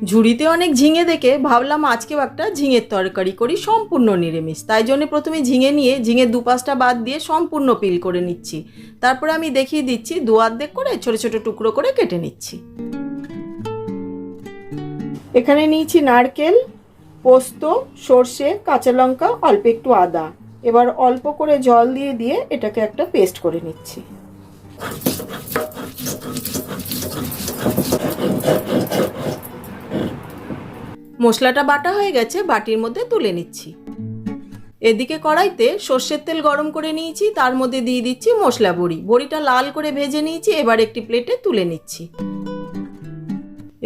ঝুড়িতে অনেক ঝিঙে দেখে ভাবলাম আজকেও একটা ঝিঙের তরকারি করি সম্পূর্ণ নিরামিষ। তাই জন্য প্রথমে ঝিঙে নিয়ে ঝিঙের দুপাশটা বাদ দিয়ে সম্পূর্ণ পিল করে নিচ্ছি। তারপরে আমি দেখিয়ে দিচ্ছি দু অর্ধেক করে ছোট ছোট টুকরো করে কেটে নিচ্ছি। এখানে নিয়েছি নারকেল, পোস্ত, সর্ষে, কাঁচা লঙ্কা, অল্প একটু আদা। এবার অল্প করে জল দিয়ে দিয়ে এটাকে একটা পেস্ট করে নিচ্ছি। মশলাটা বাটা হয়ে গেছে, বাটির মধ্যে তুলে নিচ্ছি। এদিকে কড়াইতে সর্ষের তেল গরম করে নিয়েছি, তার মধ্যে দিয়ে দিচ্ছি মশলা বড়ি। বড়িটা লাল করে ভেজে নিয়েছি, এবার একটি প্লেটে তুলে নিচ্ছি।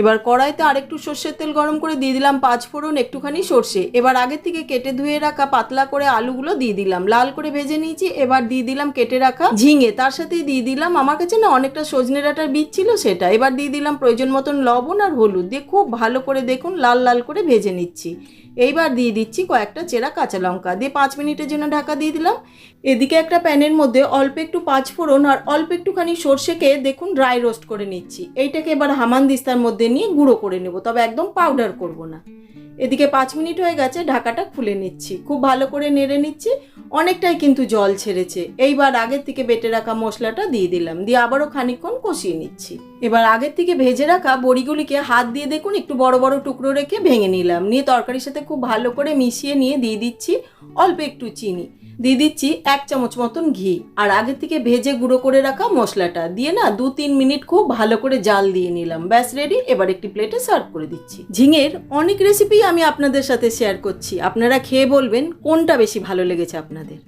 এবার কড়াইতে আরেকটু সর্ষের তেল গরম করে দিয়ে দিলাম পাঁচফোড়ন, একটুখানি সর্ষে। এবার আগে থেকে কেটে ধুয়ে রাখা পাতলা করে আলুগুলো দিয়ে দিলাম, লাল করে ভেজে নিয়েছি। এবার দিয়ে দিলাম কেটে রাখা ঝিঙে, তার সাথেই দিয়ে দিলাম আমার কাছে না অনেকটা সজনে ডাঁটার বীজ ছিল সেটা। এবার দিয়ে দিলাম প্রয়োজন মতন লবণ আর হলুদ দিয়ে খুব ভালো করে দেখুন লাল লাল করে ভেজে নিচ্ছি। এইবার দিয়ে দিচ্ছি কয়েকটা চেরা কাঁচা লঙ্কা, দিয়ে 5 মিনিটের জন্য ঢাকা দিয়ে দিলাম। এদিকে একটা প্যানের মধ্যে অল্প একটু পাঁচফোড়ন আর অল্প একটুখানি সর্ষেকে দেখুন ড্রাই রোস্ট করে নিচ্ছি। এইটাকে এবার হামানদিস্তার মধ্যে নিয়ে গুঁড়ো করে নেব, তবে একদম পাউডার করব না। এদিকে 5 মিনিট হয়ে গেছে, ঢাকাটা খুলে নিচ্ছি, খুব ভালো করে নেড়ে নিচ্ছি। অনেকটাই কিন্তু জল ছেড়েছে। এইবার আগের থেকে বেটে রাখা মশলাটা দিয়ে দিলাম, দিয়ে আবারও খানিকক্ষণ কষিয়ে নিচ্ছি। এবার আগের থেকে ভেজে রাখা বড়িগুলিকে হাত দিয়ে দেখুন একটু বড় বড় টুকরো রেখে ভেঙে নিলাম, নিয়ে তরকারির সাথে খুব ভালো করে মিশিয়ে নিয়ে দিয়ে দিচ্ছি অল্প একটু চিনি, দিয়ে দিচ্ছি 1 চামচ মতন ঘি, আর আগে থেকে ভেজে গুঁড়ো করে রাখা মশলাটা দিয়ে না 2-3 মিনিট খুব ভালো করে জাল দিয়ে নিলাম। ব্যাস রেডি। এবার একটি প্লেটে সার্ভ করে দিচ্ছি। ঝিঙের অনেক রেসিপি আমি আপনাদের সাথে শেয়ার করছি, আপনারা খেয়ে বলবেন কোনটা বেশি ভালো লেগেছে আপনাদের।